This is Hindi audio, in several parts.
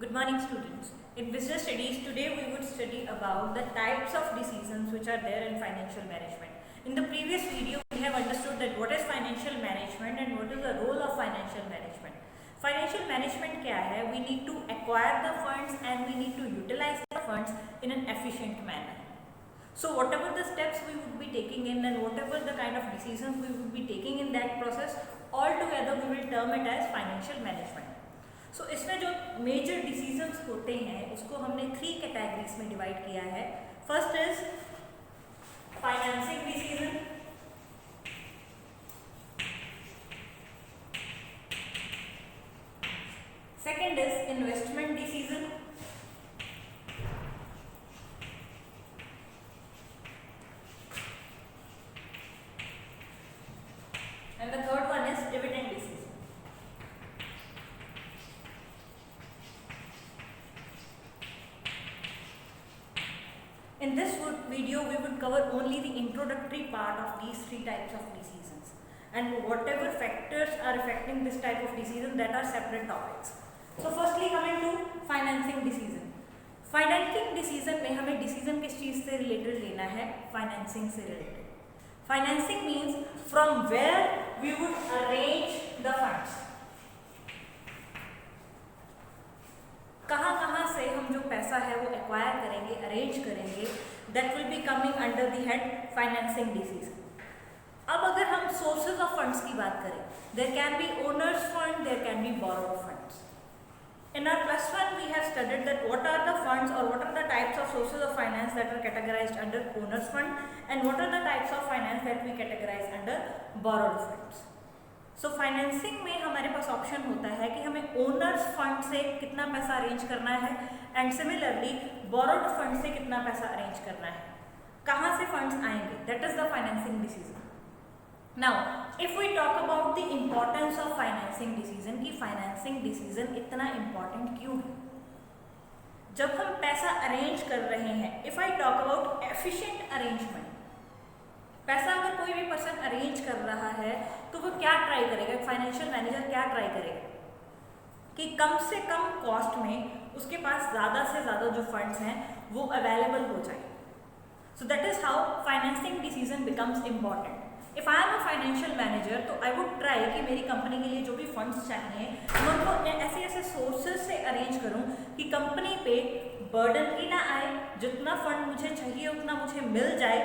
Good morning, students. In business studies, today we would study about the types of decisions which are there in financial management. In the previous video, we have understood that what is financial management and what is the role of financial management. Financial management क्या है? We need to acquire the funds and we need to utilize the funds in an efficient manner. So whatever the steps we would be taking in and whatever the kind of decisions we would be taking in that process, all together we will term it as financial management. सो इसमें जो मेजर डिसीजंस होते हैं उसको हमने 3 कैटेगरीज में डिवाइड किया है. First is financing decision, second is investment decision, and the third one is dividend decision. In this video, we would cover only the introductory part of these 3 types of decisions, and whatever factors are affecting this type of decision, that are separate topics. So firstly coming to financing decision. Financing decision में हमें decision किस चीज से related लेना है? Financing से related. Financing means from where we would arrange the funds. कहाँ से हम जो पैसा है वो एक्वायर करेंगे, अरेंज करेंगे, that will be coming under the head financing decision. अब अगर हम सोर्सेज ऑफ फंड्स की बात करें, there can be owners fund, there can be borrowed funds. In our +1 we have studied that what are the funds or what are the types of sources of finance that are categorized under owners fund and what are the types of finance that we categorize under borrowed funds. So financing में हमारे पास ऑप्शन होता है कि हमें ओनर्स फंड से कितना पैसा अरेंज करना है एंड सिमिलरली बोरोड फंड से कितना पैसा अरेंज करना है, कहाँ से फंड्स आएंगे, that is the financing decision. Now if we talk about the importance of financing decision, कि फाइनेंसिंग डिसीजन इतना इम्पॉर्टेंट क्यों है जब हम पैसा अरेंज कर रहे हैं. If I talk about efficient arrangement, पैसा अगर कोई भी पर्सन अरेंज कर रहा है तो वो क्या ट्राई करेगा, फाइनेंशियल मैनेजर क्या ट्राई करेगा कि कम से कम कॉस्ट में उसके पास ज़्यादा से ज़्यादा जो फंड्स हैं वो अवेलेबल हो जाए. So that is how financing decision becomes important. If I am a financial manager तो आई वुड ट्राई कि मेरी कंपनी के लिए जो भी फंड्स चाहिए मैं उनको ऐसे ऐसे सोर्सेज से अरेंज करूं कि कंपनी पे बर्डन ही ना आए, जितना फंड मुझे चाहिए उतना मुझे मिल जाए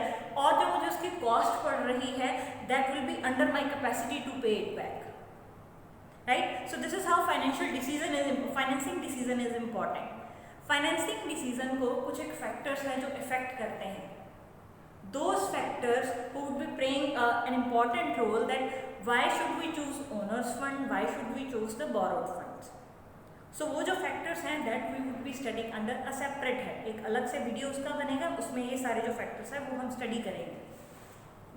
और जो मुझे उसकी कॉस्ट पड़ रही है that will be under my capacity to pay it back. Right, so this is how financial decision is financing decision is important. Financing decision को कुछ एक फैक्टर्स हैं जो इफेक्ट करते हैं. Those factors who would be playing an important role, that why should we choose owners fund, why should we choose the borrowed funds. So वो जो factors हैं that we would be studying under a separate head, एक अलग से वीडियो उसका बनेगा, उसमें ये सारे जो factors हैं वो हम स्टडी करेंगे.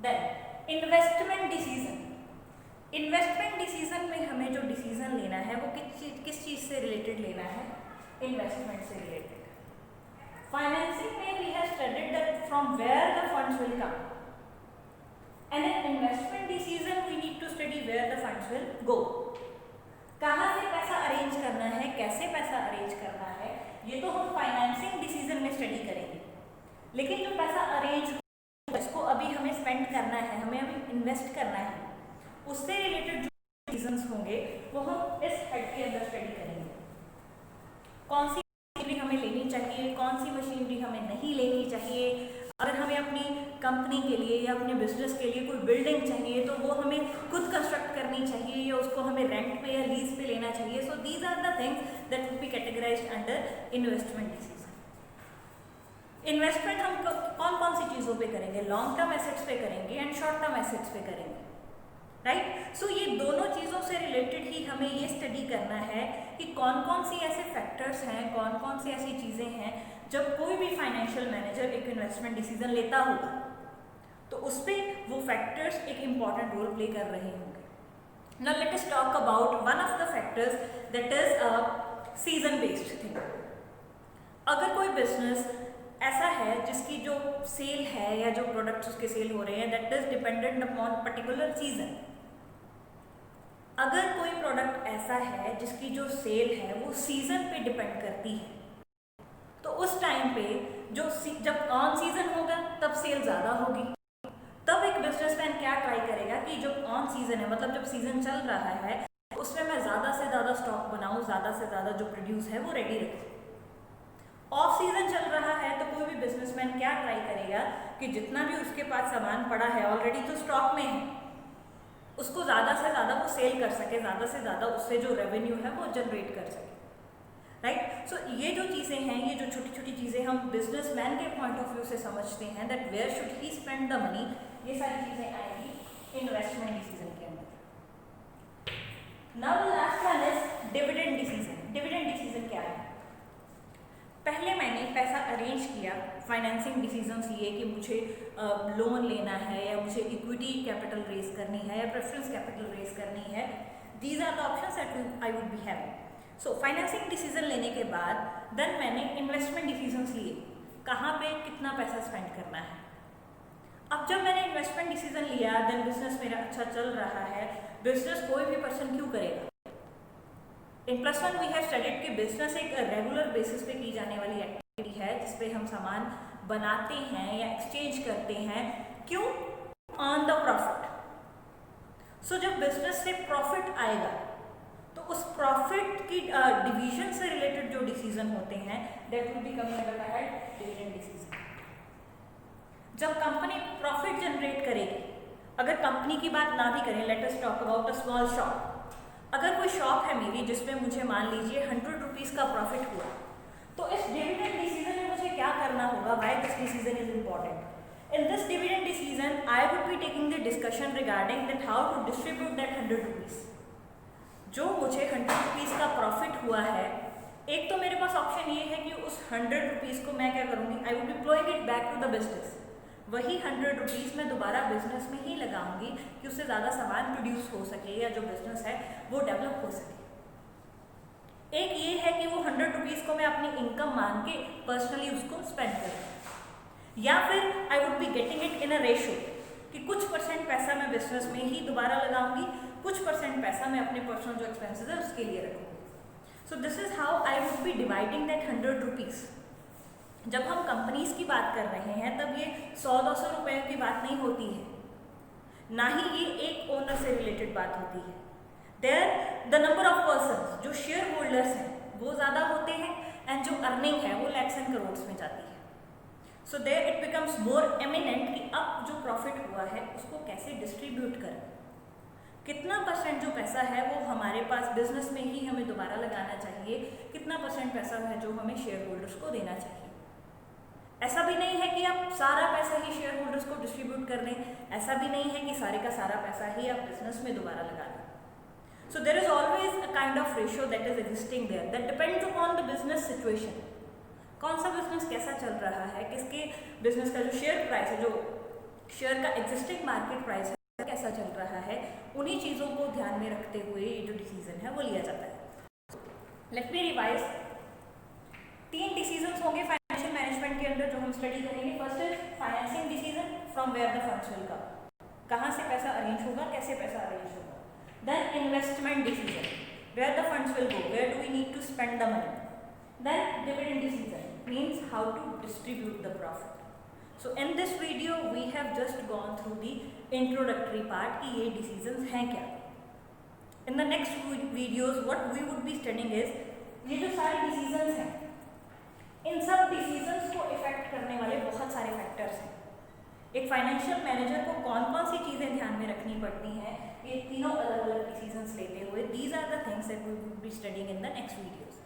Then investment decision. Investment decision में हमें जो डिसीजन लेना है वो किस चीज़ से रिलेटेड लेना है? इन्वेस्टमेंट से रिलेटेड. Financing में we have studied that from where the funds will come, and in investment decision we need to study where the funds will go. कहाँ से पैसा अरेंज करना है, कैसे पैसा अरेंज करना है, ये तो हम फाइनेंसिंग डिसीजन में स्टडी करेंगे. लेकिन जो पैसा अरेंज इसको अभी हमें स्पेंड करना है, हमें अभी इन्वेस्ट करना है, उससे रिलेटेड जो डिसीजंस होंगे वो हम इस हेड के अंदर स्टडी करेंगे. कौन सी हमें लेनी चाहिए, कौन सी मशीनरी हमें नहीं लेनी चाहिए. अगर हमें अपनी कंपनी के लिए या अपने बिजनेस के लिए कोई बिल्डिंग चाहिए तो वो हमें खुद कंस्ट्रक्ट करनी चाहिए या उसको हमें रेंट पे या लीज पे लेना चाहिए. So these are the things that will be categorised under investment decision. Investment हम कौन कौन सी चीज़ों पे करेंगे? लॉन्ग टर्म एसेट्स पे करेंगे एंड शॉर्ट टर्म एसेट्स पे करेंगे. राइट, सो ये दोनों चीज़ों से रिलेटेड ही हमें ये स्टडी करना है कि कौन कौन सी ऐसे फैक्टर्स हैं, कौन कौन सी ऐसी चीज़ें हैं जब कोई भी फाइनेंशियल मैनेजर एक इन्वेस्टमेंट डिसीजन लेता होगा तो उस पर वो फैक्टर्स एक इम्पॉर्टेंट रोल प्ले कर रहे होंगे. Now let us talk about one of the factors that is a season based thing. अगर कोई बिजनेस ऐसा है जिसकी जो सेल है या जो प्रोडक्ट्स उसके सेल हो रहे हैं that is dependent upon particular season, अगर कोई प्रोडक्ट ऐसा है जिसकी जो सेल है वो सीजन पे डिपेंड करती है, तो उस टाइम पे जब ऑन सीजन होगा तब सेल ज़्यादा होगी। तब एक बिजनेसमैन क्या ट्राई करेगा कि जब ऑन सीजन है, मतलब जब सीजन चल रहा है, उसमें मैं ज़्यादा से ज़्यादा स्टॉक बनाऊँ, ज़्यादा से ज़्यादा जो प्रोड्यूस है वो रेडी रखूँ। ऑफ सीजन चल रहा है तो कोई भी बिजनेसमैन क्या ट्राई करेगा कि जितना भी उसके पास सामान पड़ा है ऑलरेडी जो स्टॉक में है, उसको ज़्यादा से ज़्यादा वो सेल कर सके, ज़्यादा से ज़्यादा उससे जो रेवेन्यू है वो जनरेट कर सके, राइट। सो ये जो चीज़ें हैं, ये जो छोटी छोटी चीज़ें हम बिजनेसमैन के पॉइंट ऑफ व्यू से समझते हैं, that where should he spend the money, ये सारी चीज़ें आएंगी इन्वेस्टमेंट डिसीजन के अंदर। Now the last one is dividend decision. Dividend decision क्या है? पहले मैंने पैसा अरेंज किया, फाइनेंसिंग डिसीजंस लिए कि मुझे लोन लेना है या मुझे इक्विटी कैपिटल रेज करनी है या प्रेफरेंस कैपिटल रेज करनी है। These are the options that I would be having. So financing decision लेने के बाद देन मैंने इन्वेस्टमेंट डिसीजंस लिए, कहाँ पे कितना पैसा स्पेंड करना है। अब जब मैंने इन्वेस्टमेंट डिसीजन लिया, देन बिजनेस मेरा अच्छा चल रहा है। बिजनेस कोई भी पर्सन क्यों करेगा? इन +1 वी हैव स्टडीड कि बिजनेस एक रेगुलर बेसिस पे की जाने वाली एक्टिविटी है जिसपे हम सामान बनाते हैं या एक्सचेंज करते हैं। क्यों? On the profit. सो जब बिजनेस से प्रॉफिट आएगा तो उस प्रॉफिट की डिवीजन से रिलेटेड जो डिसीजन होते हैं that will be coming under the head dividend decision. जब कंपनी प्रॉफिट जनरेट करेगी, अगर कंपनी की बात ना भी करें, let us talk about a small shop. अगर कोई शॉप है मेरी जिसमें मुझे मान लीजिए 100 रुपीज़ का प्रॉफिट हुआ, तो इस डिविडेंड डिसीजन में मुझे क्या करना होगा? Why this decision is important? In this dividend decision I would be taking the discussion regarding that how to distribute that 100 rupees. जो मुझे 100 रुपीज़ का प्रॉफिट हुआ है, एक तो मेरे पास ऑप्शन ये है कि उस 100 रुपीज़ को मैं क्या करूँगी? I would be ploughing it back to the business. वही 100 रुपीज़ मैं दोबारा बिजनेस में ही लगाऊंगी कि उससे ज़्यादा सामान प्रोड्यूस हो सके या जो बिजनेस है वो डेवलप हो सके। एक ये है कि वो 100 रुपीज़ को मैं अपनी इनकम मान के पर्सनली उसको स्पेंड करूँ, या फिर आई would be getting it in a ratio कि कुछ % पैसा मैं बिजनेस में ही दोबारा लगाऊंगी, कुछ % पैसा मैं अपने पर्सनल जो एक्सपेंसेस है उसके लिए रखूँगी। सो this is how I would B dividing that 100 rupees. जब हम कंपनीज की बात कर रहे हैं तब ये 100-200 रुपये की बात नहीं होती है, ना ही ये एक ओनर से रिलेटेड बात होती है। There the number of persons जो शेयर होल्डर्स हैं वो ज़्यादा होते हैं एंड जो अर्निंग है वो लैक्स एंड करोड्स में जाती है। So there it becomes more eminent कि अब जो प्रॉफिट हुआ है उसको कैसे डिस्ट्रीब्यूट करें, कितना % जो पैसा है वो हमारे पास बिजनेस में ही हमें दोबारा लगाना चाहिए, कितना % पैसा है जो हमें शेयर होल्डर्स को देना चाहिए। ऐसा भी नहीं है कि आप सारा पैसा ही शेयर होल्डर्स को डिस्ट्रीब्यूट कर दें, ऐसा भी नहीं है कि सारे का सारा पैसा ही आप बिजनेस में दोबारा लगा दें। So there is always a kind of ratio that is existing there, that depends upon the business situation. कौन सा बिजनेस कैसा चल रहा है, किसके बिजनेस का जो शेयर प्राइस है, जो शेयर का एग्जिस्टिंग मार्केट प्राइस है कैसा चल रहा है, उन्हीं चीज़ों को ध्यान में रखते हुए ये जो डिसीजन है वो लिया जाता है। Let me revise. 3 डिसीजंस होंगे फाइनेंशियल मैनेजमेंट के अंदर जो हम स्टडी करेंगे। First is financing decision, from where the funds will come, कहाँ से पैसा अरेंज होगा, कैसे पैसा अरेंज होगा। Then investment decision, where the funds will go, where do we need to spend the money. Then dividend decision means how to distribute the profit. So in this video we have just gone through the introductory part कि ये डिसीजंस हैं क्या। In the next videos what we would be studying is ये जो सारे डिसीजंस हैं, इन सब डिसीजंस को इफेक्ट करने वाले बहुत सारे फैक्टर्स हैं। एक फाइनेंशियल मैनेजर को कौन कौन सी चीज़ें ध्यान में रखनी पड़ती हैं, ये तीनों अलग अलग डिसीजंस लेते हुए, these are the things that we will be studying in the next videos.